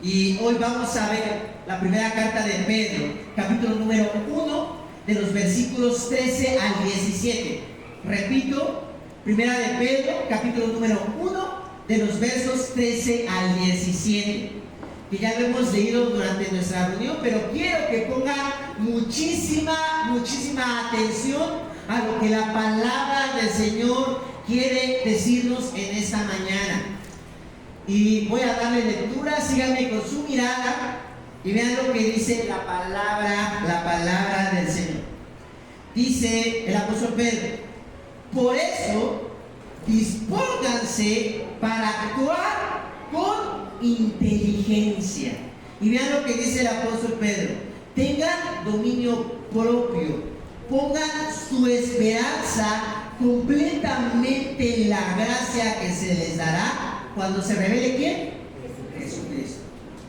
Y hoy vamos a ver la primera carta de Pedro, capítulo número 1, de los versículos 13 al 17. Repito, primera de Pedro, capítulo número 1, de los versos 13 al 17. Que ya lo hemos leído durante nuestra reunión, pero quiero que pongan muchísima atención a lo que la palabra del Señor quiere decirnos en esta mañana. Y voy a darle lectura, síganme con su mirada y vean lo que dice la palabra del Señor. Dice el apóstol Pedro: por eso, dispónganse para actuar con inteligencia. Y vean lo que dice el apóstol Pedro: tengan dominio propio, pongan su esperanza completamente en la gracia que se les dará cuando se revele ¿quién? Jesucristo.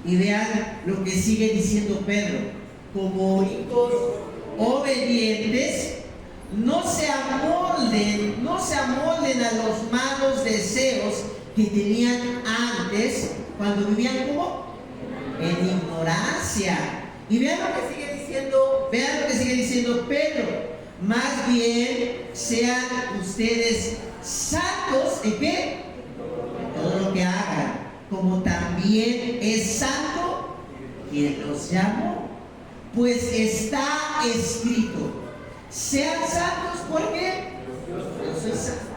Y vean lo que sigue diciendo Pedro: como hijos obedientes, no se amolden a los malos deseos que tenían antes cuando vivían como en ignorancia. Y vean lo que sigue diciendo Pedro: más bien sean ustedes santos en qué, en todo lo que hagan, como también es santo quien los llamó. Pues está escrito: sean santos porque yo soy santo.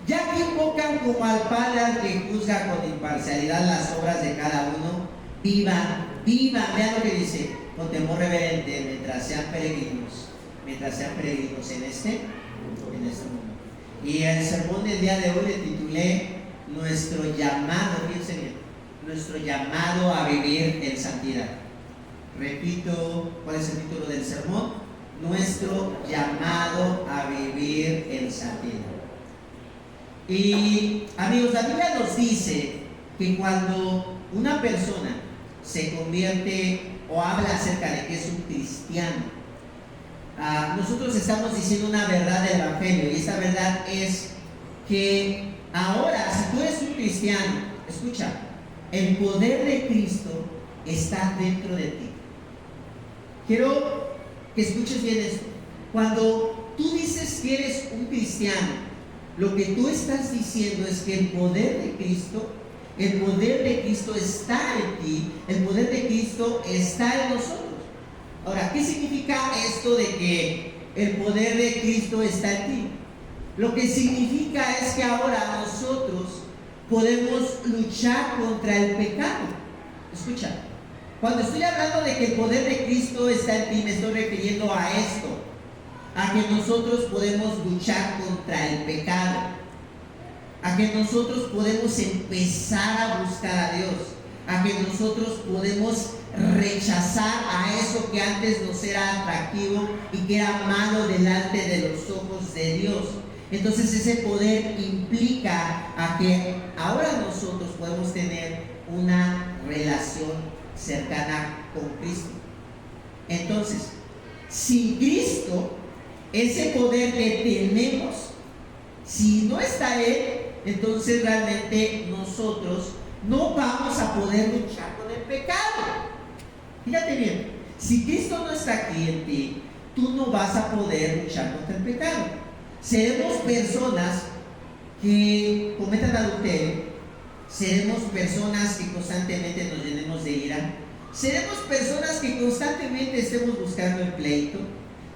Ya que invocan como al Padre al que juzga con imparcialidad las obras de cada uno, vivan, vean lo que dice, con temor reverente, mientras sean peregrinos en este mundo. Y el sermón del día de hoy le titulé nuestro llamado, fíjense bien, nuestro llamado a vivir en santidad. Repito, ¿cuál es el título del sermón? Nuestro llamado a vivir en santidad. Y amigos, la Biblia nos dice que cuando una persona se convierte o habla acerca de que es un cristiano, nosotros estamos diciendo una verdad del Evangelio, y esta verdad es que ahora, si tú eres un cristiano, escucha, el poder de Cristo está dentro de ti. Quiero que escuches bien esto. Cuando tú dices que eres un cristiano, lo que tú estás diciendo es que el poder de Cristo está en ti, el poder de Cristo está en nosotros. Ahora, ¿qué significa esto de que el poder de Cristo está en ti? Lo que significa es que ahora nosotros podemos luchar contra el pecado. Escucha, cuando estoy hablando de que el poder de Cristo está en ti, me estoy refiriendo a esto, a que nosotros podemos luchar contra el pecado, a que nosotros podemos empezar a buscar a Dios, a que nosotros podemos rechazar a eso que antes nos era atractivo y que era malo delante de los ojos de Dios. Entonces ese poder implica a que ahora nosotros podemos tener una relación cercana con Cristo. Entonces, sin Cristo, ese poder que tenemos, si no está Él, entonces realmente nosotros no vamos a poder luchar con el pecado. Fíjate bien, si Cristo no está aquí en ti, tú no vas a poder luchar contra el pecado. Seremos personas que cometan adulterio, seremos personas que constantemente nos llenemos de ira, seremos personas que constantemente estemos buscando el pleito,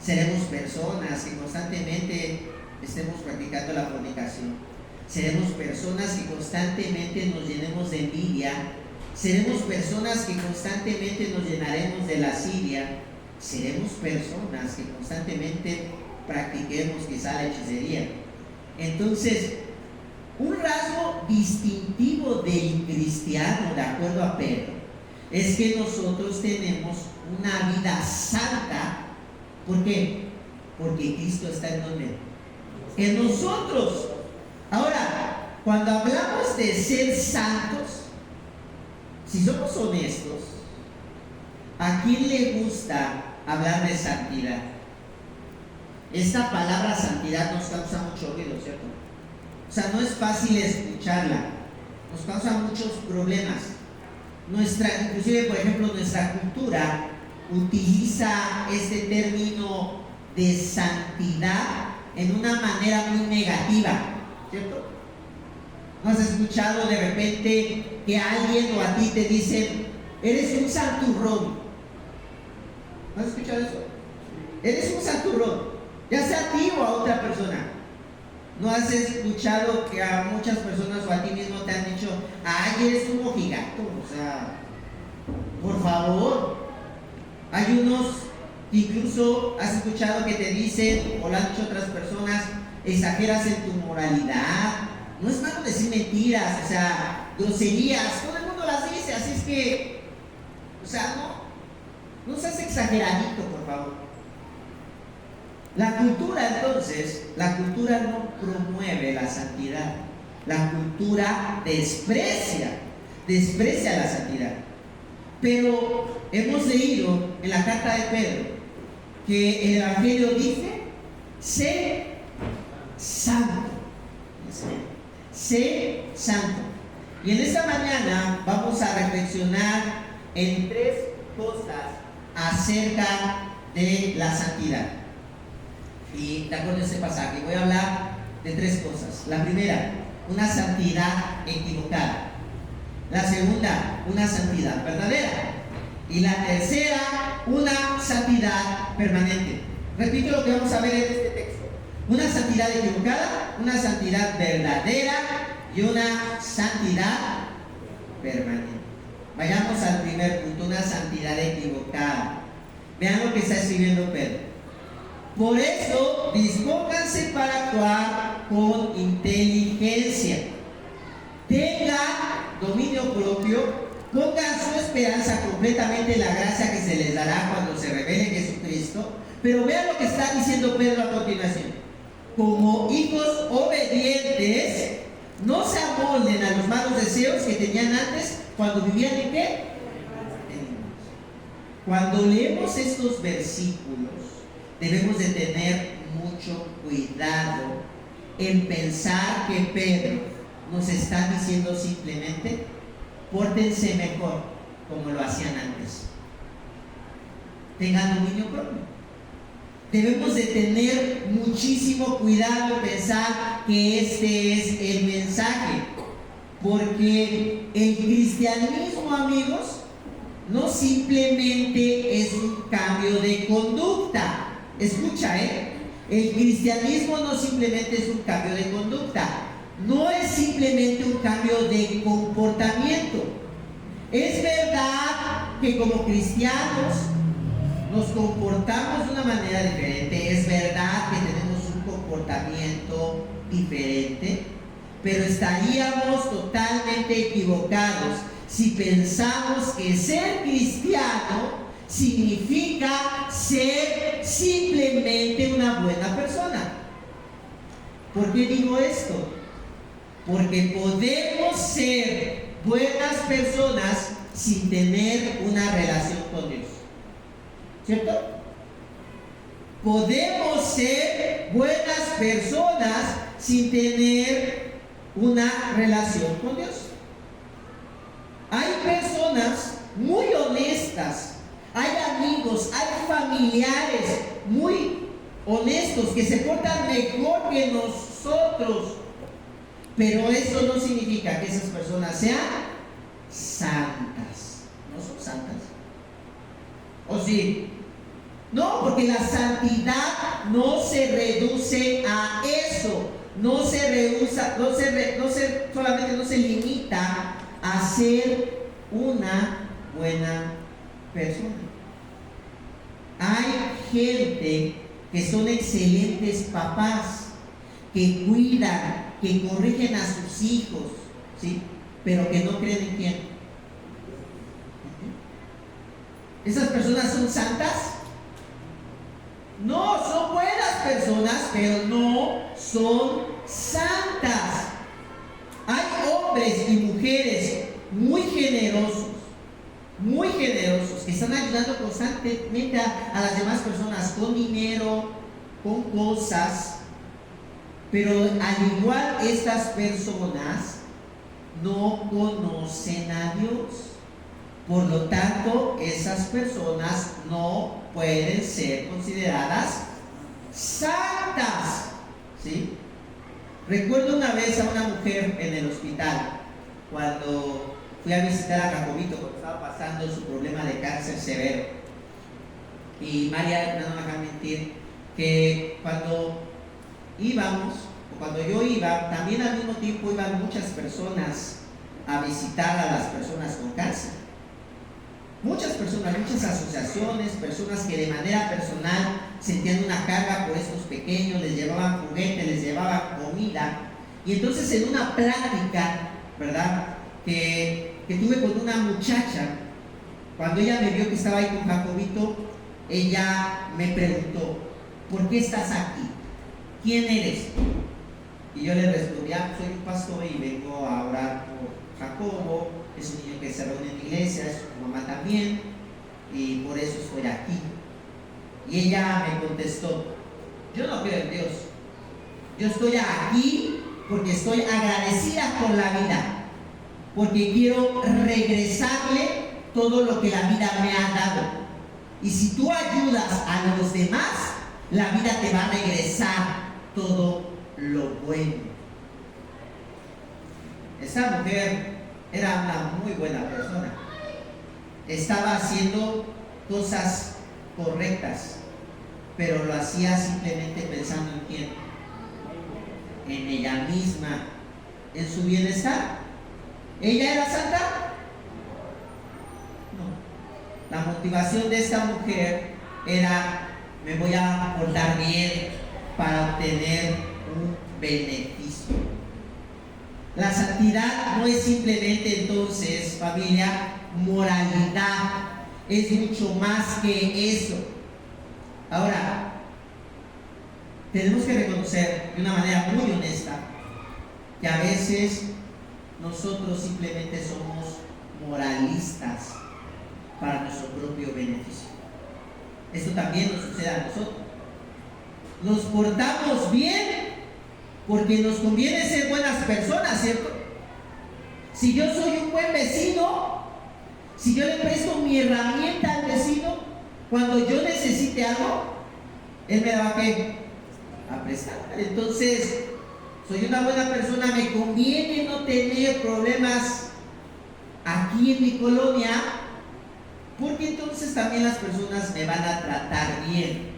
seremos personas que constantemente estemos practicando la fornicación, seremos personas que constantemente nos llenemos de envidia, seremos personas que constantemente nos llenaremos de lascivia, seremos personas que constantemente practiquemos quizá la hechicería. Entonces, un rasgo distintivo del cristiano, de acuerdo a Pedro, es que nosotros tenemos una vida santa. ¿Por qué? Porque Cristo está en donde, en nosotros. Ahora, cuando hablamos de ser santos, si somos honestos, ¿a quién le gusta hablar de santidad? Esta palabra santidad nos causa mucho ruido, ¿cierto? O sea, no es fácil escucharla, nos causa muchos problemas. inclusive por ejemplo nuestra cultura utiliza este término de santidad en una manera muy negativa, ¿cierto? ¿No has escuchado de repente que alguien o a ti te dicen, eres un santurrón? ¿No has escuchado eso? Eres un santurrón, ya sea a ti o a otra persona. ¿No has escuchado que a muchas personas o a ti mismo te han dicho, ay, eres un mojigato? O sea, por favor. Hay unos que incluso has escuchado que te dicen, o lo han dicho otras personas, exageras en tu moralidad. No es malo decir mentiras, o sea, groserías, todo el mundo las dice, así es que, o sea, no seas exageradito, por favor. La cultura entonces, la cultura no promueve la santidad, la cultura desprecia la santidad. Pero hemos leído en la carta de Pedro que el Evangelio dice, sé santo. Sé santo. Y en esta mañana vamos a reflexionar en 3 cosas acerca de la santidad. Y de acuerdo a este pasaje voy a hablar de 3 cosas. La primera, una santidad equivocada. La segunda, una santidad verdadera. Y la tercera, una santidad permanente. Repito lo que vamos a ver en este texto. Una santidad equivocada, una santidad verdadera y una santidad permanente. Vayamos al primer punto, una santidad equivocada. Vean lo que está escribiendo Pedro. Por eso, dispónganse para actuar con inteligencia. Tengan dominio propio, pongan su esperanza completamente en la gracia que se les dará cuando se revele Jesucristo. Pero vean lo que está diciendo Pedro a continuación. Como hijos obedientes, no se amolden a los malos deseos que tenían antes cuando vivían en ¿qué? Cuando leemos estos versículos, debemos de tener mucho cuidado en pensar que Pedro nos está diciendo simplemente, pórtense mejor como lo hacían antes. Tengan dominio propio. Debemos de tener muchísimo cuidado en pensar que este es el mensaje, porque el cristianismo, amigos, no simplemente es un cambio de conducta. Escucha, el cristianismo no simplemente es un cambio de conducta, no es simplemente un cambio de comportamiento. Es verdad que como cristianos nos comportamos de una manera diferente, es verdad que tenemos un comportamiento diferente, pero estaríamos totalmente equivocados si pensamos que ser cristiano significa ser simplemente una buena persona. ¿Por qué digo esto? Porque podemos ser buenas personas sin tener una relación con Dios. ¿Cierto? Podemos ser buenas personas sin tener una relación con Dios. Hay personas muy honestas, hay amigos, hay familiares muy honestos que se portan mejor que nosotros, pero eso no significa que esas personas sean santas. No son santas. ¿O sí? No, porque la santidad no se reduce a eso. Solamente no se limita a ser una buena persona. Hay gente que son excelentes papás, que cuidan, que corrigen a sus hijos, ¿sí? Pero que no creen en quién. ¿Esas personas son santas? No, son buenas personas, pero no son santas. Hay hombres y mujeres muy generosos que están ayudando constantemente a las demás personas con dinero, con cosas, pero al igual estas personas no conocen a Dios. Por lo tanto, esas personas no pueden ser consideradas santas. ¿Sí? Recuerdo una vez a una mujer en el hospital, cuando fui a visitar a Jacobito, cuando estaba pasando su problema de cáncer severo. Y María, no me deja mentir, que cuando íbamos, o cuando yo iba, también al mismo tiempo iban muchas personas a visitar a las personas con cáncer. Muchas personas, muchas asociaciones, personas que de manera personal sentían una carga por estos pequeños, les llevaban juguetes, les llevaban comida. Y entonces en una plática, ¿verdad?, que tuve con una muchacha, cuando ella me vio que estaba ahí con Jacobito, ella me preguntó: ¿por qué estás aquí? ¿Quién eres? Y yo le respondí: soy un pastor y vengo a orar por Jacobo, es un niño que se reúne en la iglesia, es su mamá también, y por eso estoy aquí. Y ella me contestó: yo no creo en Dios, yo estoy aquí porque estoy agradecida con la vida, porque quiero regresarle todo lo que la vida me ha dado. Y si tú ayudas a los demás, la vida te va a regresar todo lo bueno. Esta mujer era una muy buena persona. Estaba haciendo cosas correctas, pero lo hacía simplemente pensando en quién, en ella misma, en su bienestar. ¿Ella era santa? No. La motivación de esta mujer era: me voy a portar bien para obtener un beneficio. La santidad no es simplemente, entonces, familia, moralidad, es mucho más que eso. Ahora, tenemos que reconocer de una manera muy honesta que a veces nosotros simplemente somos moralistas para nuestro propio beneficio. Esto también nos sucede a nosotros. Nos portamos bien porque nos conviene ser buenas personas, ¿cierto? Si yo soy un buen vecino, si yo le presto mi herramienta al vecino, cuando yo necesite algo, él me va a prestar. Entonces, soy una buena persona, me conviene no tener problemas aquí en mi colonia, porque entonces también las personas me van a tratar bien.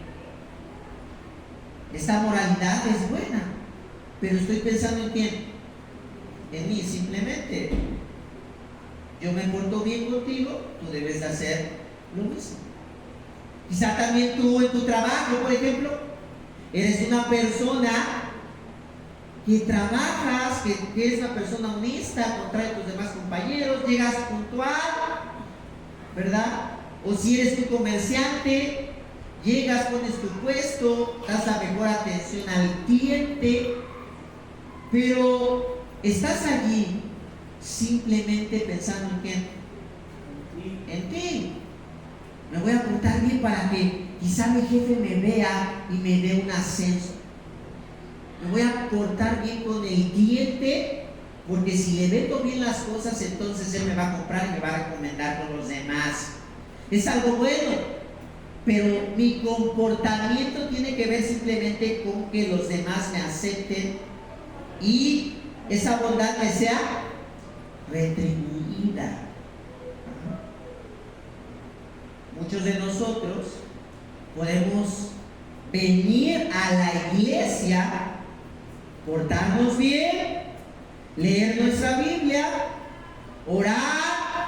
Esta moralidad es buena, pero estoy pensando en quién, en mí. Simplemente yo me porto bien contigo, tú debes de hacer lo mismo. Quizá también tú en tu trabajo, por ejemplo, eres una persona que trabajas, que eres una persona honesta, contrario a tus demás compañeros, llegas puntual, ¿verdad? O si eres tu comerciante, llegas, pones tu puesto, das la mejor atención al cliente, pero estás allí simplemente pensando en quién, en ti. Me voy a portar bien para que quizá mi jefe me vea y me dé un ascenso. Me voy a portar bien con el cliente, porque si le vendo bien las cosas, entonces él me va a comprar y me va a recomendar con los demás. Es algo bueno, pero mi comportamiento tiene que ver simplemente con que los demás me acepten y esa bondad me sea retribuida. Muchos de nosotros podemos venir a la iglesia, portarnos bien, leer nuestra Biblia, orar,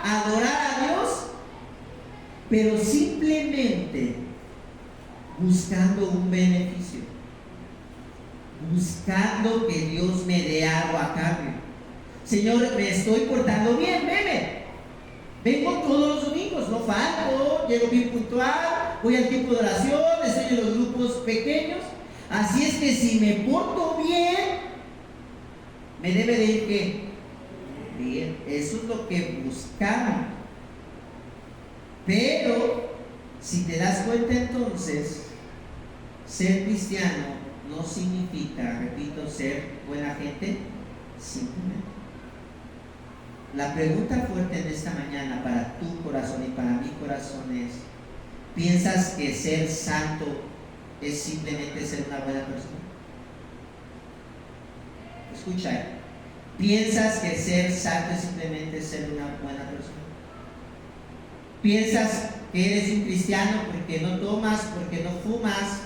adorar a Dios, pero simplemente buscando un beneficio, buscando que Dios me dé algo a cambio. Señor, me estoy portando bien, vengo todos los domingos, no falto, llego bien puntual, voy al tiempo de oración, estoy en los grupos pequeños. Así es que si me porto bien, me debe de ir ¿qué? Bien. Eso es lo que buscamos. Pero si te das cuenta, entonces, ser cristiano no significa, repito, ser buena gente, simplemente. la pregunta fuerte en esta mañana para tu corazón y para mi corazón es: ¿piensas que ser santo es simplemente ser una buena persona? Escucha, ¿piensas que ser santo es simplemente ser una buena persona? ¿Piensas que eres un cristiano porque no tomas, porque no fumas,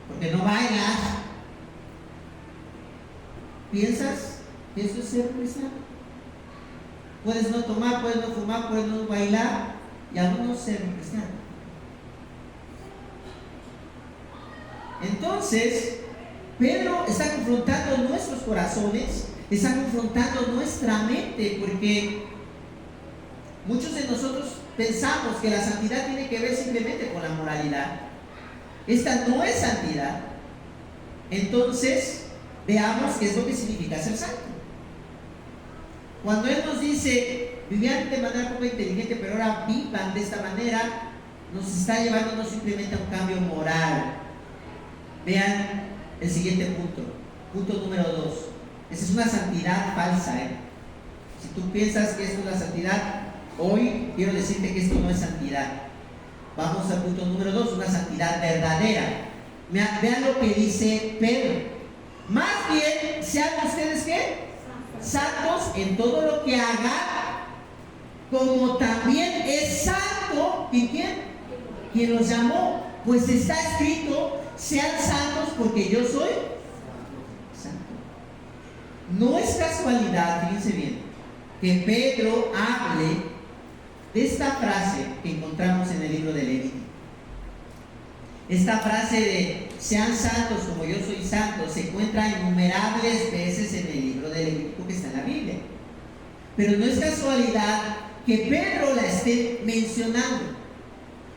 porque no bailas? ¿Piensas que eso es ser cristiano? Puedes no tomar, puedes no fumar, puedes no bailar y aún no ser un cristiano. Entonces, Pedro está confrontando nuestros corazones, está confrontando nuestra mente, porque muchos de nosotros pensamos que la santidad tiene que ver simplemente con la moralidad. Esta no es santidad. Entonces, veamos qué es lo que significa ser santo. Cuando Él nos dice, vivían de manera poco inteligente, pero ahora vivan de esta manera, nos está llevando no simplemente a un cambio moral. Vean el siguiente punto número 2. Esa es una santidad falsa. Si tú piensas que esto es la santidad, hoy quiero decirte que esto no es santidad. Vamos al punto número 2, una santidad verdadera. Vean lo que dice Pedro. Más bien, sean ustedes ¿qué? Santos en todo lo que hagan, como también es santo quien los llamó, pues está escrito: sean santos porque yo soy santo. No es casualidad, fíjense bien, que Pedro hable de esta frase que encontramos en el libro de Levítico. Esta frase de sean santos como yo soy santo se encuentra innumerables veces en el libro de Levítico que está en la Biblia. Pero no es casualidad que Pedro la esté mencionando,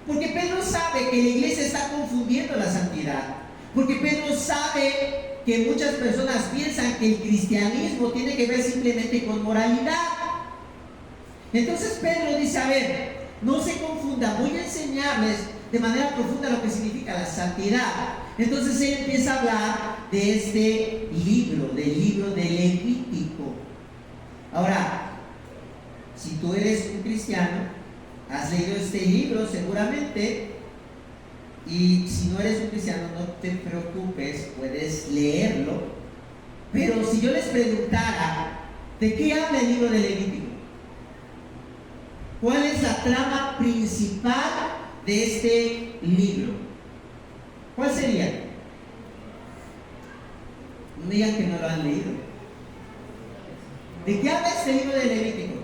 porque Pedro sabe que la iglesia está confundiendo la santidad, porque Pedro sabe que muchas personas piensan que el cristianismo tiene que ver simplemente con moralidad. Entonces Pedro dice: a ver, no se confundan, voy a enseñarles de manera profunda lo que significa la santidad. Entonces él empieza a hablar de este libro, del libro de Levítico. Ahora, si tú eres un cristiano, has leído este libro seguramente, y si no eres un cristiano, no te preocupes, puedes leerlo. Pero si yo les preguntara, ¿de qué habla el libro de Levítico? ¿Cuál es la trama principal de este libro? ¿Cuál sería? No digan que no lo han leído. ¿De qué habla este libro de Levítico?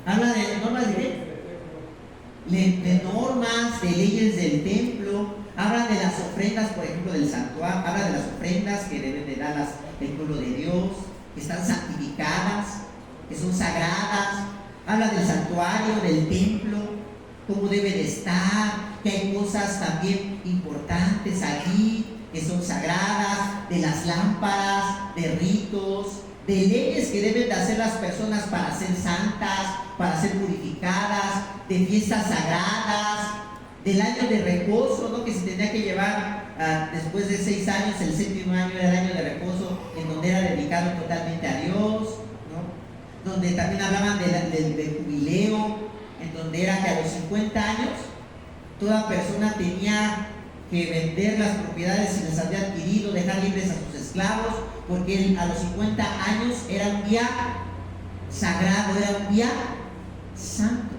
Habla de normas de qué? De normas, de leyes del templo. Habla de las ofrendas, por ejemplo, del santuario. Habla de las ofrendas que deben de dar el pueblo de Dios, que están santificadas, que son sagradas. Habla del santuario, del templo, cómo debe de estar, que hay cosas también importantes allí que son sagradas, de las lámparas, de ritos, de leyes que deben de hacer las personas para ser santas, para ser purificadas, de fiestas sagradas, del año de reposo, ¿no? Que se tendría que llevar después de 6 años, el 7º año era el año de reposo, en donde era dedicado totalmente a Dios, ¿no? Donde también hablaban del jubileo, en donde era que a los 50 años toda persona tenía que vender las propiedades si las había adquirido, dejar libres a sus esclavos, porque a los 50 años era un día sagrado, era un día santo.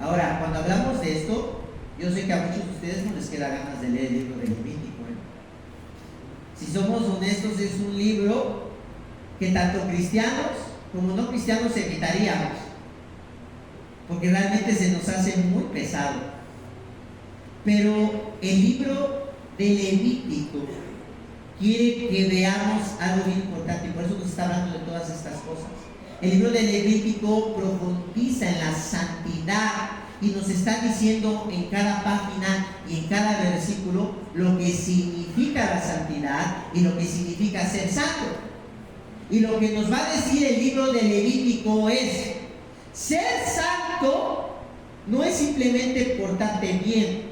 Ahora, cuando hablamos de esto, yo sé que a muchos de ustedes no les queda ganas de leer el libro de Levítico, Si somos honestos, es un libro que tanto cristianos como no cristianos evitaríamos, porque realmente se nos hace muy pesado. Pero el libro de Levítico quiere que veamos algo bien importante, y por eso nos está hablando de todas estas cosas. El libro de Levítico profundiza en la santidad y nos está diciendo en cada página y en cada versículo lo que significa la santidad y lo que significa ser santo. Y lo que nos va a decir el libro de Levítico es: ser santo no es simplemente portarte bien.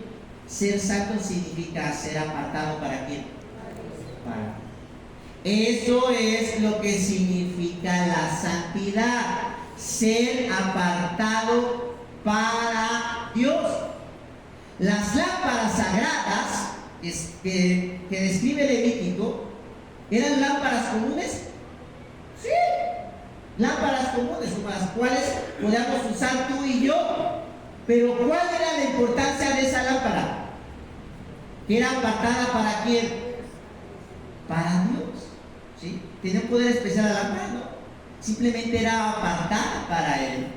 Ser santo significa ser apartado ¿para quién? Para. Eso es lo que significa la santidad, ser apartado para Dios. Las lámparas sagradas que describe Levítico, ¿eran lámparas comunes? Sí, lámparas comunes con las cuales podíamos usar tú y yo. Pero ¿cuál era la importancia de esa lámpara? Que era apartada ¿para quién? Para Dios. ¿Sí? Tenía un poder especial la lámpara, ¿no? Simplemente era apartada para Él.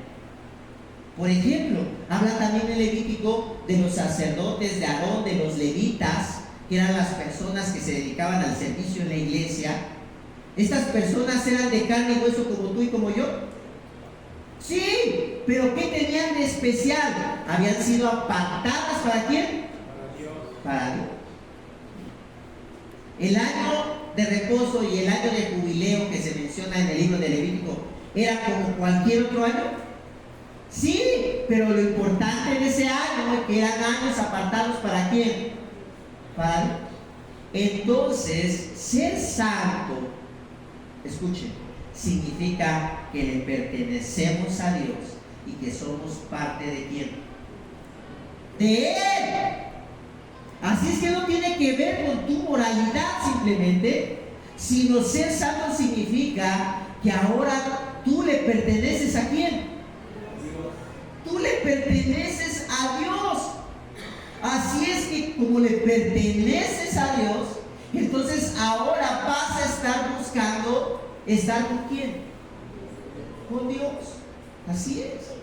Por ejemplo, habla también en Levítico de los sacerdotes de Aarón, de los levitas, que eran las personas que se dedicaban al servicio en la iglesia. Estas personas eran de carne y hueso como tú y como yo. Sí, pero ¿qué tenían de especial? Habían sido apartadas ¿para quién? Para Dios. Para Dios. El año de reposo y el año de jubileo que se menciona en el libro de Levítico era como cualquier otro año. Sí, pero lo importante en ese año es que eran años apartados ¿para quién? Para Dios. Entonces, ser santo, escuchen, significa que le pertenecemos a Dios y que somos parte de quién? De Él. Así es que no tiene que ver con tu moralidad simplemente, sino ser santo significa que ahora tú le perteneces ¿a quién? Tú le perteneces a Dios. Así es que como le perteneces a Dios, entonces ahora vas a estar buscando estar con quién? Con Dios. Así es.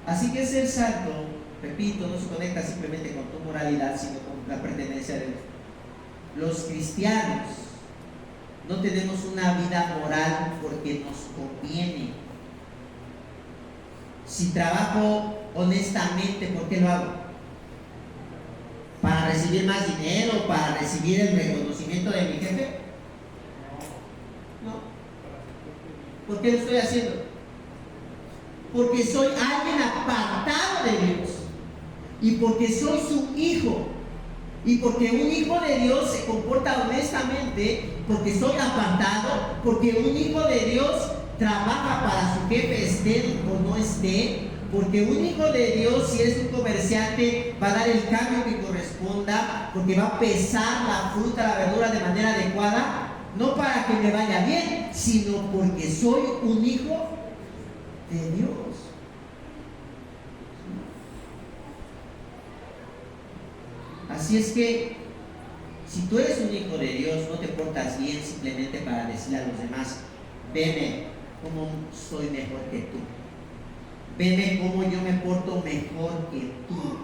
Así que ser santo, repito, no se conecta simplemente con tu moralidad, sino con la pertenencia de Dios. Los cristianos no tenemos una vida moral porque nos conviene. Si trabajo honestamente, ¿por qué lo hago? ¿Para recibir más dinero? ¿Para recibir el reconocimiento de mi jefe? No. ¿Por qué lo estoy haciendo? Porque soy alguien apartado de Dios. Y porque soy su hijo. Y porque un hijo de Dios se comporta honestamente, porque soy apartado, porque un hijo de Dios trabaja para su jefe, esté o no esté, porque un hijo de Dios, si es un comerciante, va a dar el cambio que corresponda, porque va a pesar la fruta, la verdura de manera adecuada, no para que me vaya bien, sino porque soy un hijo de Dios. Así es que, si tú eres un hijo de Dios, no te portas bien simplemente para decirle a los demás, veme cómo soy mejor que tú. Veme cómo yo me porto mejor que tú.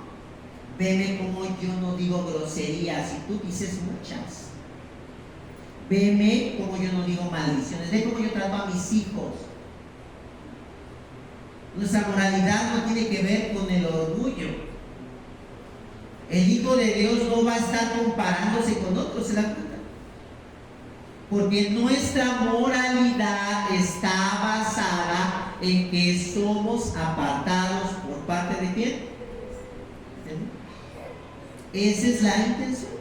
Veme cómo yo no digo groserías y tú dices muchas. Veme cómo yo no digo maldiciones. Ve cómo yo trato a mis hijos. Nuestra moralidad no tiene que ver con el orgullo. El hijo de Dios no va a estar comparándose con otros, ¿se dan cuenta? Porque nuestra moralidad está basada en que somos apartados por parte de quién. Esa es la intención.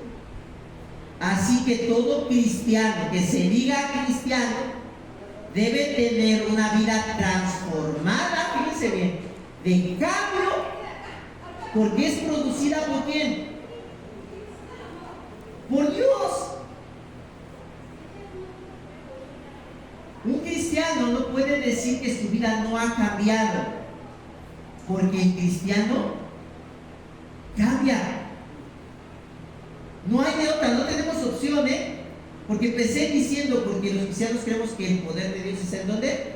Así que todo cristiano que se diga cristiano debe tener una vida transformada, fíjense bien, de cambio, porque es producida por quién. Por Dios. Un cristiano no puede decir que su vida no ha cambiado, porque el cristiano cambia. No hay de otra, no tenemos opción, porque empecé diciendo, porque los cristianos creemos que el poder de Dios está en donde,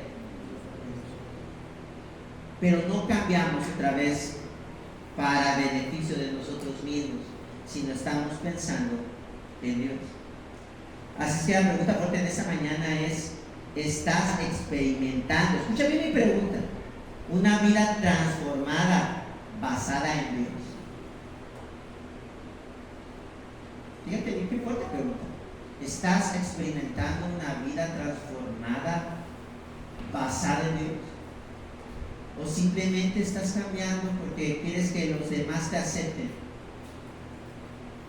pero no cambiamos otra vez para beneficio de nosotros mismos, sino estamos pensando en Dios. Así es que la pregunta fuerte de esta mañana es: ¿estás experimentando, escucha bien mi pregunta, una vida transformada basada en Dios? Fíjate bien qué fuerte pregunta. ¿Estás experimentando una vida transformada basada en Dios? ¿O simplemente estás cambiando porque quieres que los demás te acepten?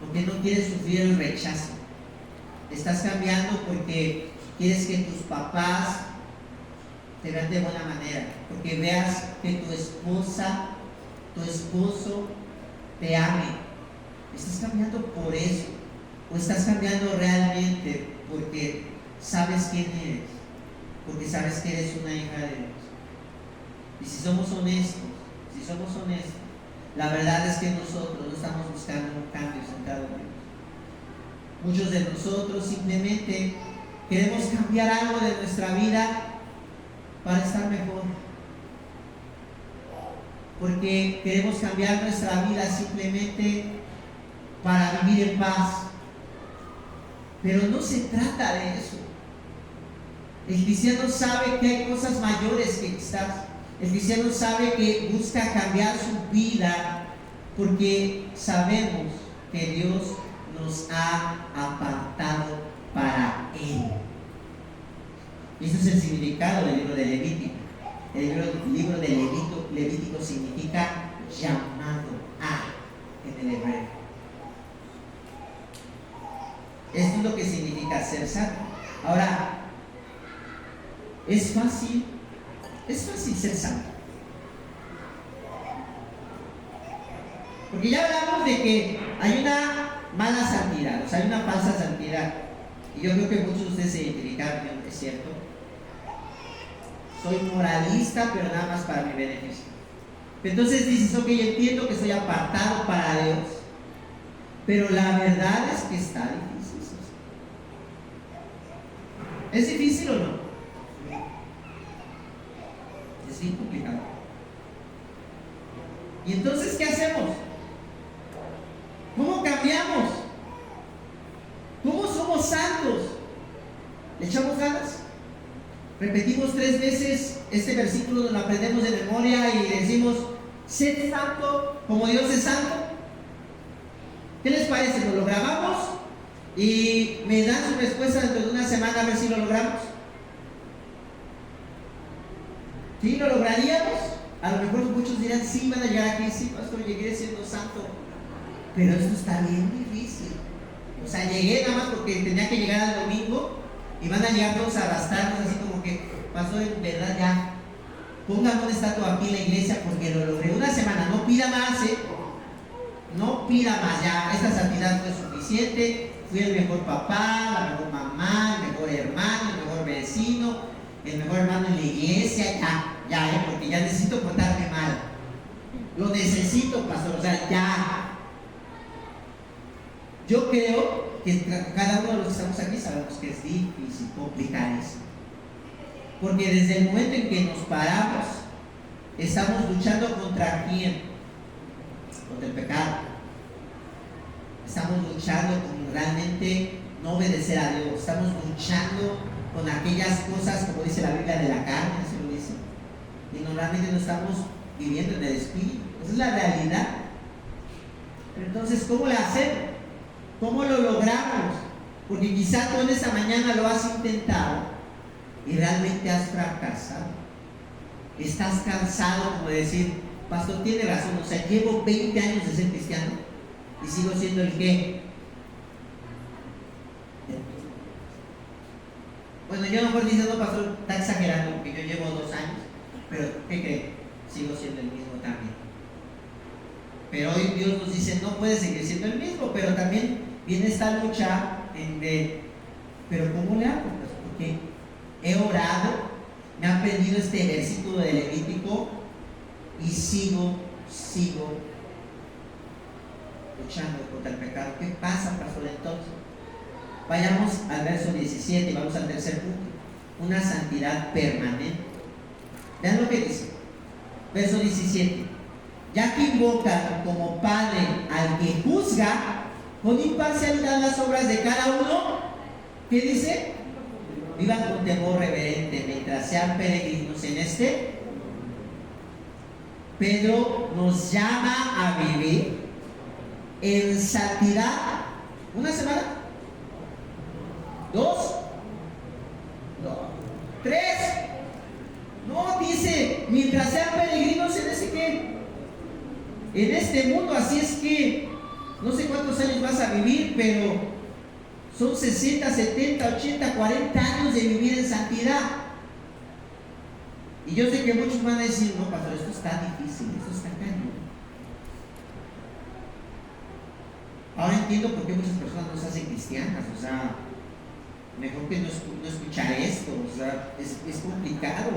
¿Porque no quieres sufrir el rechazo? Estás cambiando porque quieres que tus papás te vean de buena manera, porque veas que tu esposa, tu esposo te ame. ¿Estás cambiando por eso? ¿O estás cambiando realmente porque sabes quién eres? Porque sabes que eres una hija de Dios. Y si somos honestos, la verdad es que nosotros no estamos buscando un cambio centrado en Dios. Muchos de nosotros simplemente queremos cambiar algo de nuestra vida para estar mejor. Porque queremos cambiar nuestra vida simplemente para vivir en paz. Pero no se trata de eso. El cristiano sabe que hay cosas mayores que quizás. El cristiano sabe que busca cambiar su vida porque sabemos que Dios nos ha apartado para Él. Ese es el significado del libro de Levítico. El libro de Levítico significa llamado a en el hebreo. Esto es lo que significa ser santo. Ahora, es fácil ser santo. Porque ya hablamos de que hay una mala santidad, o sea, hay una falsa santidad. Y yo creo que muchos de ustedes se identificaron, es cierto. Soy moralista, pero nada más para mi beneficio. Entonces dices, ok, entiendo que soy apartado para Dios, pero la verdad es que está difícil. ¿Es difícil o no? Es bien complicado. ¿Y entonces qué hacemos? ¿Cómo cambiamos? ¿Cómo somos santos? ¿Le echamos ganas? Repetimos 3 veces este versículo, nos lo aprendemos de memoria y decimos, sed santo como Dios es santo. ¿Qué les parece? ¿Lo grabamos? Y me dan su respuesta dentro de una semana a ver si lo logramos. ¿Sí? ¿Lo lograríamos? A lo mejor muchos dirán, sí, van a llegar aquí, sí, pastor, llegué siendo santo. Pero esto está bien difícil. O sea, llegué nada más porque tenía que llegar al domingo y van a llegar todos a arrastrarnos así como que, pastor, en verdad ya, póngame una estatua aquí en la iglesia porque lo logré. Una semana, no pida más, no pida más, ya, esta santidad fue suficiente. Fui el mejor papá, la mejor mamá, el mejor hermano, el mejor vecino, el mejor hermano en la iglesia, ya, porque ya necesito portarme mal. Lo necesito, pastor, o sea, ya. Yo creo que cada uno de los que estamos aquí sabemos que es difícil, complicadísimo. Porque desde el momento en que nos paramos, estamos luchando contra quién? Contra el pecado. Estamos luchando con realmente no obedecer a Dios. Estamos luchando con aquellas cosas, como dice la Biblia, de la carne, se lo dice. Y normalmente no estamos viviendo en el Espíritu. Esa es la realidad. Pero entonces, ¿cómo le hacemos? ¿Cómo lo logramos? Porque quizás tú en esta mañana lo has intentado y realmente has fracasado. Estás cansado, como de decir, pastor, tiene razón, o sea, llevo 20 años de ser cristiano y sigo siendo el qué. Bueno, yo a lo mejor dice, no, pastor, está exagerando porque yo llevo 2 años, pero ¿qué cree? Sigo siendo el mismo también. Pero hoy Dios nos dice, no puedes seguir siendo el mismo, pero también viene esta lucha pero ¿cómo le hago? Pues porque he orado, me han pedido este versículo de Levítico y sigo luchando contra el pecado. ¿Qué pasa, pastor, entonces? Vayamos al verso 17 y vamos al tercer punto. Una santidad permanente. Vean lo que dice. Verso 17. Ya que invocan como Padre al que juzga con imparcialidad las obras de cada uno, ¿qué dice? Vivan con temor reverente mientras sean peregrinos en este. Pedro nos llama a vivir en santidad. ¿Una semana? 2, no, 3. No, dice, mientras sean peregrinos en ese qué, en este mundo. Así es que no sé cuántos años vas a vivir, pero Son 60, 70, 80, 40 años de vivir en santidad. Y yo sé que muchos van a decir, no, pastor, esto está difícil, esto está cañón. Ahora entiendo por qué muchas personas no se hacen cristianas, o sea, mejor que no escuchar esto, o sea, es complicado.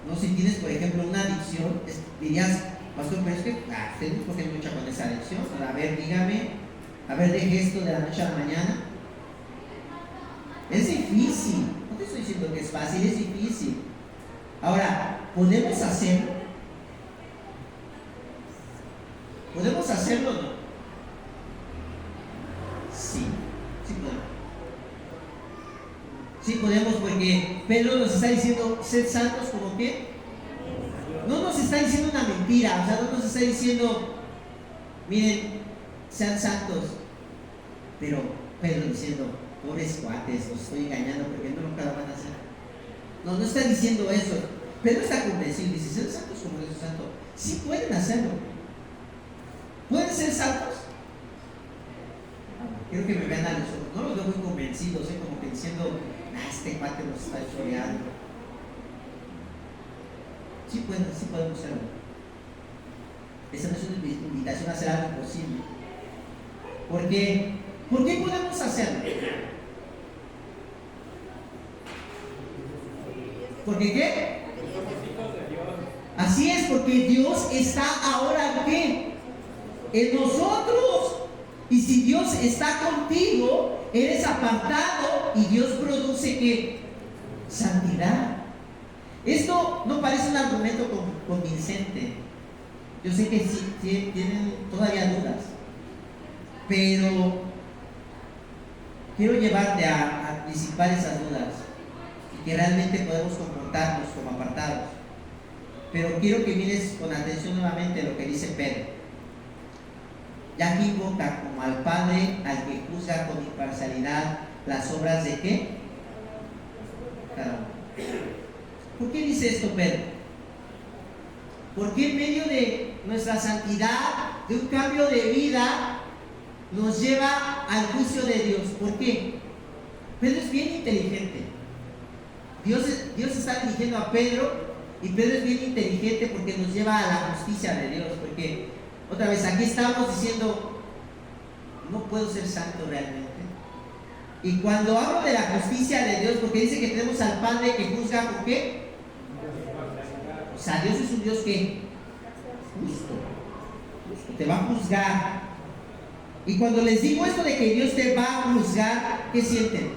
No, si tienes, por ejemplo, una adicción, dirías, pastor, pero es que usted no porque lucha con esa adicción. A ver, dígame, a ver, deje esto de la noche a la mañana. Es difícil, no te estoy diciendo que es fácil, es difícil. Ahora, ¿podemos hacerlo? ¿Podemos hacerlo o no? Sí, sí podemos. Sí podemos, porque Pedro nos está diciendo, sed santos como que no nos está diciendo una mentira, o sea, no nos está diciendo, miren, sean santos, pero Pedro diciendo, pobres cuates, los estoy engañando porque no lo van a hacer. No, no está diciendo eso. Pedro está convencido, dice, sean santos como Dios es santo. Sí pueden hacerlo. ¿Pueden ser santos? Quiero que me vean a los ojos. No los veo muy convencidos, como que diciendo, este cuate nos está choreando. Sí podemos hacerlo. Esa no es una invitación a hacer algo imposible. ¿Por qué? ¿Por qué podemos hacerlo? ¿Porque qué? Así es, porque Dios está ahora ¿qué? En nosotros. Y si Dios está contigo, eres apartado y Dios produce ¿qué? Santidad. Esto no parece un argumento convincente. Yo sé que sí tienen todavía dudas, pero quiero llevarte a disipar esas dudas y que realmente podemos comportarnos como apartados. Pero quiero que mires con atención nuevamente lo que dice Pedro. Ya que invoca como al Padre al que juzga con imparcialidad las obras de ¿qué? Cada uno. ¿Por qué dice esto Pedro? Porque en medio de nuestra santidad, de un cambio de vida, nos lleva al juicio de Dios. ¿Por qué? Pedro es bien inteligente. Dios está dirigiendo a Pedro y Pedro es bien inteligente porque nos lleva a la justicia de Dios. Porque, otra vez, aquí estamos diciendo, no puedo ser santo realmente. Y cuando hablo de la justicia de Dios, porque dice que tenemos al Padre que juzga, ¿por qué? O sea, Dios es un Dios que justo, te va a juzgar. Y cuando les digo esto de que Dios te va a juzgar, ¿qué sienten?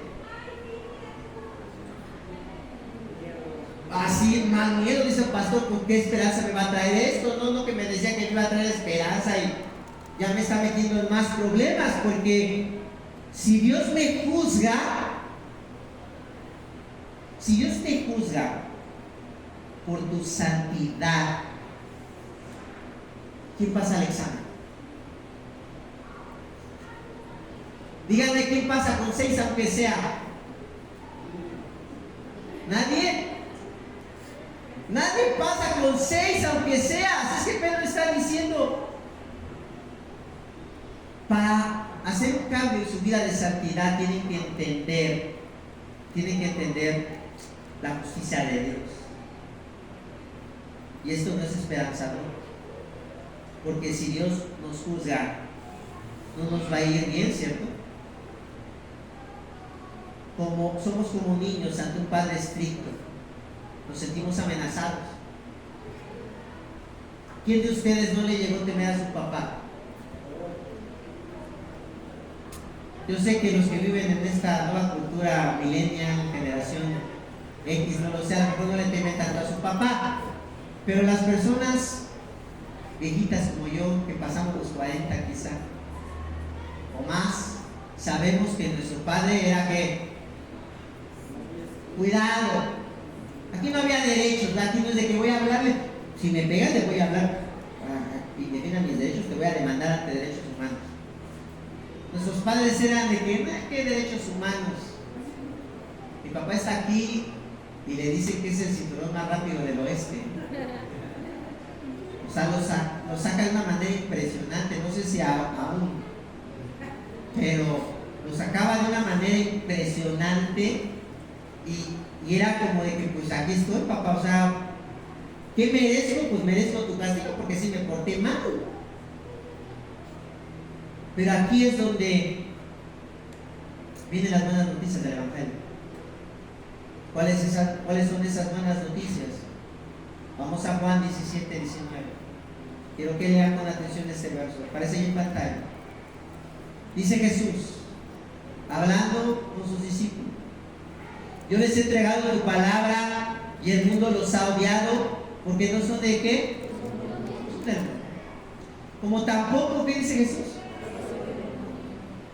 Así, más miedo, dice el pastor, ¿con qué esperanza me va a traer esto? No, que me decía que me iba a traer esperanza y ya me está metiendo en más problemas, porque si Dios me juzga, si Dios te juzga por tu santidad, ¿quién pasa al examen? Díganme quién pasa con 6 aunque sea. ¿Nadie? Nadie pasa con 6 aunque sea. Así es que Pedro está diciendo, para hacer un cambio en su vida de santidad tienen que entender la justicia de Dios. Y esto no es esperanzador, porque si Dios nos juzga, no nos va a ir bien, ¿cierto? Somos como niños ante un padre estricto, nos sentimos amenazados. ¿Quién de ustedes no le llegó a temer a su papá? Yo sé que los que viven en esta nueva cultura millennial, generación X, no lo sé, a lo mejor no le temen tanto a su papá, pero las personas viejitas como yo, que pasamos los 40 quizá, o más, sabemos que nuestro padre era que, cuidado, aquí no había derechos, aquí no es de que voy a hablarle, si me pegas le voy a hablar, y me vienen mis derechos, te voy a demandar ante derechos humanos. Nuestros padres eran de que, ¿qué derechos humanos? Mi papá está aquí y le dicen que es el cinturón más rápido del oeste. O sea, lo saca de una manera impresionante. No sé si aún pero lo sacaba de una manera impresionante y era como de que pues aquí estoy, papá, o sea, ¿qué merezco? Pues merezco tu castigo porque si me porté mal. Pero aquí es donde vienen las buenas noticias del Evangelio. ¿Cuáles son esas buenas noticias? Vamos a Juan 17, 19. Quiero que lean con atención este verso. Aparece ahí en pantalla. Dice Jesús, hablando con sus discípulos: yo les he entregado tu palabra y el mundo los ha odiado porque no son de qué. Como tampoco, ¿qué dice Jesús?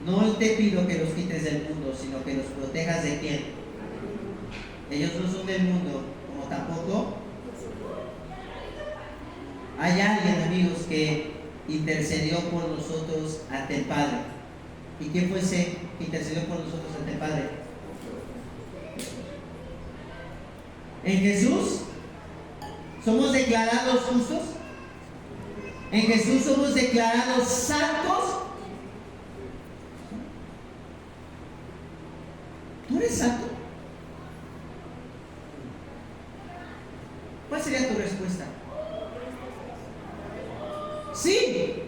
No te pido que los quites del mundo, sino que los protejas ¿de quién? Ellos no son del mundo, como tampoco. Hay alguien, amigos, que intercedió por nosotros ante el Padre. ¿Y quién fue ese que intercedió por nosotros ante el Padre? En Jesús somos declarados justos. En Jesús somos declarados santos. ¿Tú eres santo? ¿Cuál sería tu respuesta? Sí,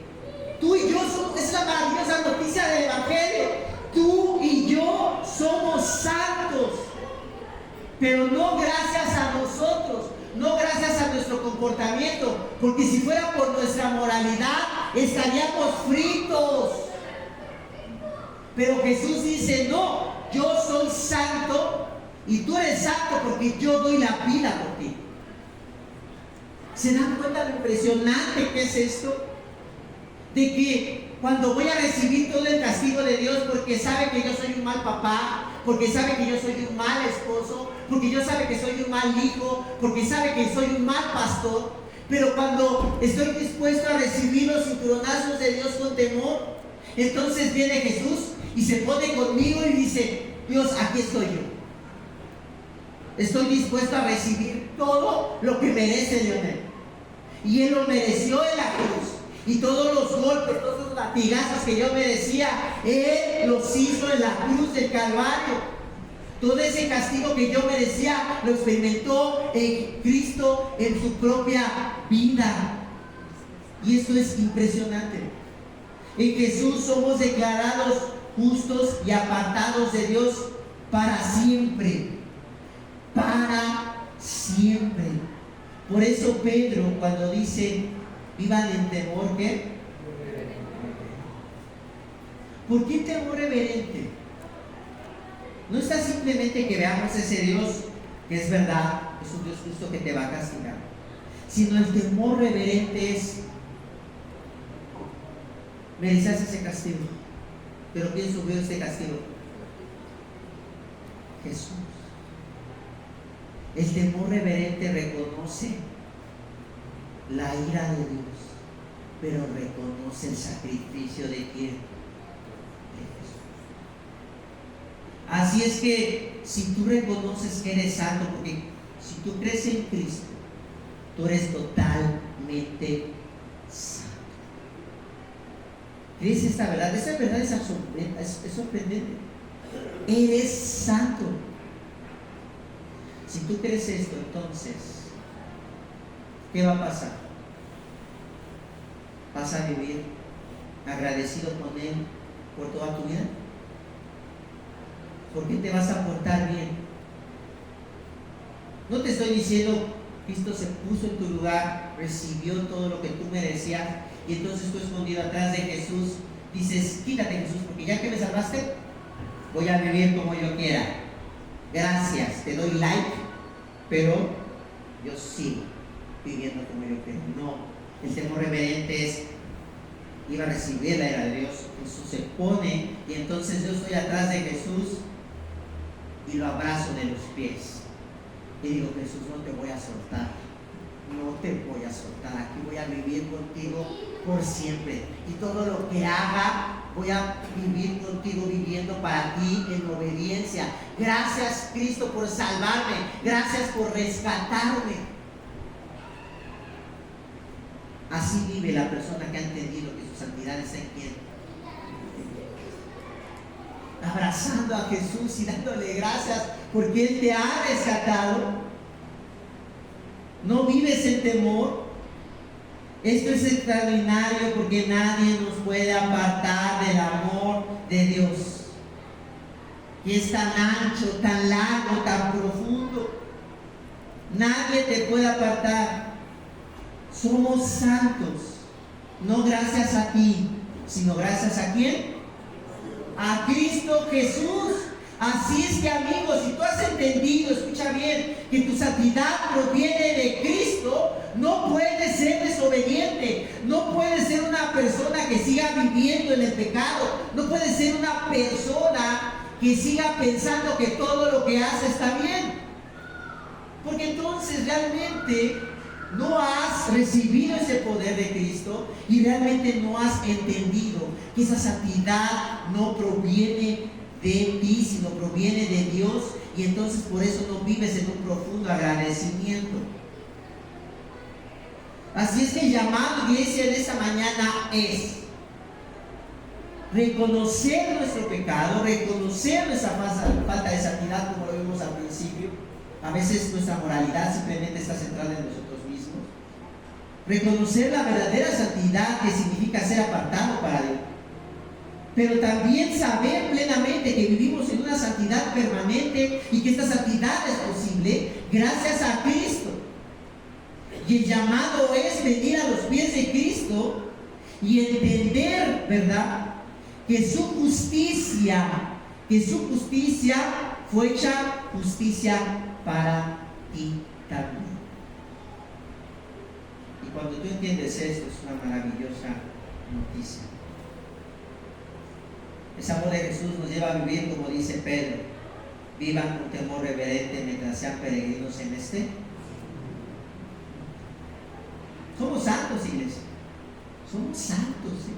tú y yo somos, es la maravillosa noticia del Evangelio. Tú y yo somos santos, pero no gracias a nosotros, no gracias a nuestro comportamiento, porque si fuera por nuestra moralidad estaríamos fritos. Pero Jesús dice: no, yo soy santo y tú eres santo porque yo doy la vida por ti. ¿Se dan cuenta lo impresionante que es esto? De que cuando voy a recibir todo el castigo de Dios porque sabe que yo soy un mal papá, porque sabe que yo soy un mal esposo, porque yo sabe que soy un mal hijo, porque sabe que soy un mal pastor, pero cuando estoy dispuesto a recibir los cinturonazos de Dios con temor, entonces viene Jesús y se pone conmigo y dice: Dios, aquí estoy yo. Estoy dispuesto a recibir todo lo que merece Leonel. Y Él lo mereció en la cruz. Y todos los golpes, todos los latigazos que yo merecía, Él los hizo en la cruz del Calvario. Todo ese castigo que yo merecía lo experimentó en Cristo en su propia vida. Y esto es impresionante. En Jesús somos declarados justos y apartados de Dios para siempre. Para siempre. Por eso Pedro, cuando dice: vivan en temor, ¿qué? ¿Por qué temor reverente? No está simplemente que veamos ese Dios que es verdad, es un Dios justo que te va a castigar, sino el temor reverente es: mereces ese castigo, pero ¿quién sufrió este castigo? Jesús. El temor reverente reconoce la ira de Dios, pero reconoce el sacrificio de quién? De Jesús. Así es que si tú reconoces que eres santo, porque si tú crees en Cristo, tú eres totalmente santo. ¿Crees esta verdad? Esa verdad es sorprendente. Eres santo. Si tú crees esto, entonces, ¿qué va a pasar? ¿Vas a vivir agradecido con Él por toda tu vida? ¿Por qué te vas a portar bien? No te estoy diciendo: Cristo se puso en tu lugar, recibió todo lo que tú merecías, y entonces tú, escondido atrás de Jesús, dices: quítate, Jesús, porque ya que me salvaste, voy a vivir como yo quiera. Gracias, te doy like, pero yo sigo viviendo como yo quiero. No, el temor reverente es ir a recibir la ira de Dios. Jesús se pone y entonces yo estoy atrás de Jesús y lo abrazo de los pies y digo: Jesús, no te voy a soltar, no te voy a soltar, aquí voy a vivir contigo por siempre, y todo lo que haga voy a vivir contigo, viviendo para ti en obediencia. Gracias, Cristo, por salvarme, gracias por rescatarme. Así vive la persona que ha entendido que su santidad está en quién. abrazando a Jesús y dándole gracias porque Él te ha rescatado. No vives en temor. Esto es extraordinario porque nadie nos puede apartar del amor de Dios, que es tan ancho, tan largo, tan profundo. Nadie te puede apartar. Somos santos, no gracias a ti, sino gracias a ¿quién? A Cristo Jesús. Así es que, amigos, si tú has entendido, escucha bien, que tu santidad proviene de Cristo, no puedes ser desobediente, no puedes ser una persona que siga viviendo en el pecado, no puedes ser una persona que siga pensando que todo lo que hace está bien, porque entonces realmente no has recibido ese poder de Cristo y realmente no has entendido que esa santidad no proviene de ti, sino proviene de Dios, y entonces por eso no vives en un profundo agradecimiento. Así es que el llamado, iglesia, en esta mañana es reconocer nuestro pecado, reconocer nuestra falta de santidad, como lo vimos al principio. A veces nuestra moralidad simplemente está centrada en nosotros mismos. Reconocer la verdadera santidad, que significa ser apartado para Dios. Pero también saber plenamente que vivimos en una santidad permanente y que esta santidad es posible gracias a Cristo. Y el llamado es venir a los pies de Cristo y entender, ¿verdad?, que su justicia fue hecha justicia para ti también. Y cuando tú entiendes esto, es una maravillosa noticia. El amor de Jesús nos lleva a vivir, como dice Pedro, vivan con temor reverente mientras sean peregrinos en este. Somos santos, iglesia. Somos santos, ¿sí?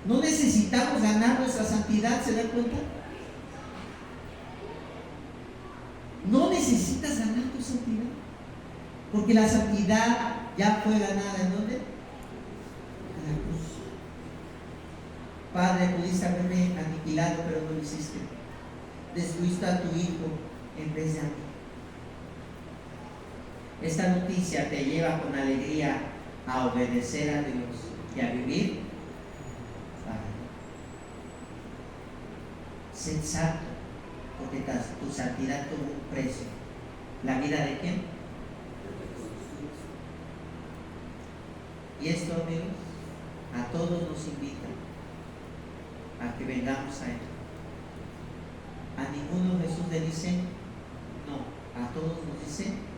No necesitamos ganar nuestra santidad, ¿se dan cuenta? No necesitas ganar tu santidad, porque la santidad ya fue ganada. ¿En dónde? En la cruz. Padre, pudiste haberme aniquilado, pero no lo hiciste. Destruiste a tu Hijo en vez de a mí. Esta noticia te lleva con alegría a obedecer a Dios y a vivir para Él. Sé santo, porque tu santidad tuvo un precio. ¿La vida de quién? Y esto, amigos, a todos nos invita a que vengamos a Él. A ninguno Jesús le dice no, a todos nos dice no.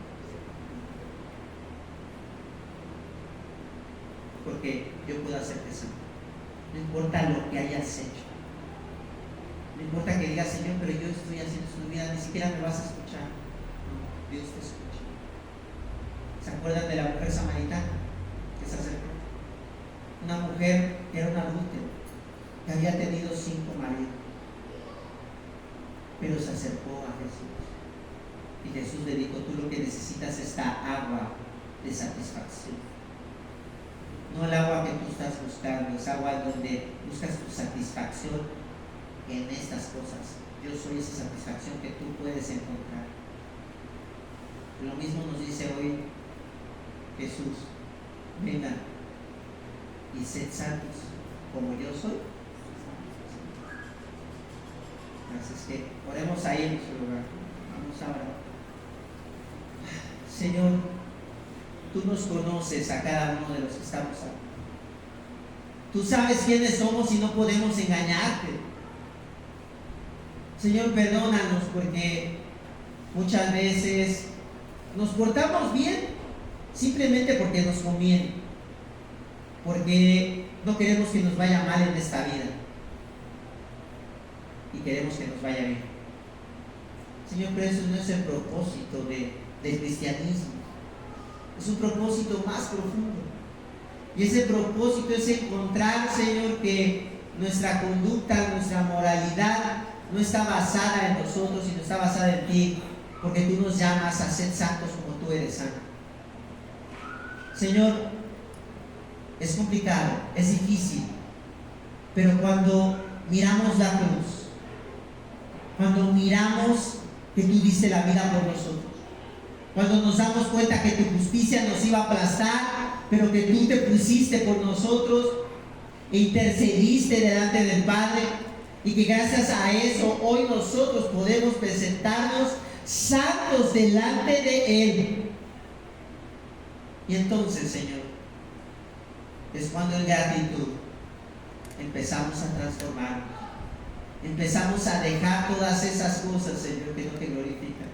Porque yo puedo hacerte santo, no importa lo que hayas hecho, no importa que digas, Señor, pero yo estoy haciendo su vida, ni siquiera me vas a escuchar. No, Dios te escucha. ¿Se acuerdan de la mujer samaritana que se acercó? Una mujer que era una adúltera, que había tenido 5 maridos, pero se acercó a Jesús y Jesús le dijo, tú lo que necesitas es esta agua de satisfacción, no el agua que tú estás buscando, es agua donde buscas tu satisfacción en estas cosas. Yo soy esa satisfacción que tú puedes encontrar. Lo mismo nos dice hoy Jesús, vengan y sed santos como yo soy. Así es que oremos ahí en nuestro lugar. Vamos a orar. Señor, tú nos conoces a cada uno de los que estamos aquí. Tú sabes quiénes somos y no podemos engañarte. Señor, perdónanos porque muchas veces nos portamos bien simplemente porque nos conviene, porque no queremos que nos vaya mal en esta vida y queremos que nos vaya bien. Señor, pero eso no es el propósito del cristianismo. Es un propósito más profundo. Y ese propósito es encontrar, Señor, que nuestra conducta, nuestra moralidad no está basada en nosotros, sino está basada en ti, porque tú nos llamas a ser santos como tú eres santo. Señor, es complicado, es difícil, pero cuando miramos la cruz, cuando miramos que tú diste la vida por nosotros, cuando nos damos cuenta que tu justicia nos iba a aplastar, pero que tú te pusiste por nosotros e intercediste delante del Padre, y que gracias a eso hoy nosotros podemos presentarnos santos delante de Él. Y entonces, Señor, es cuando en gratitud empezamos a transformarnos, empezamos a dejar todas esas cosas, Señor, que no te glorifican.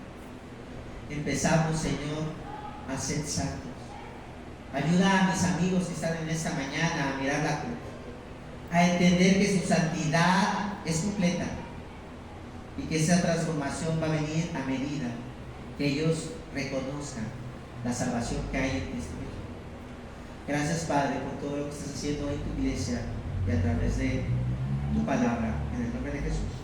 Empezamos, Señor, a ser santos. Ayuda a mis amigos que están en esta mañana a mirar la cruz, a entender que su santidad es completa y que esa transformación va a venir a medida que ellos reconozcan la salvación que hay en Cristo. Gracias, Padre, por todo lo que estás haciendo en tu iglesia y a través de tu palabra, en el nombre de Jesús.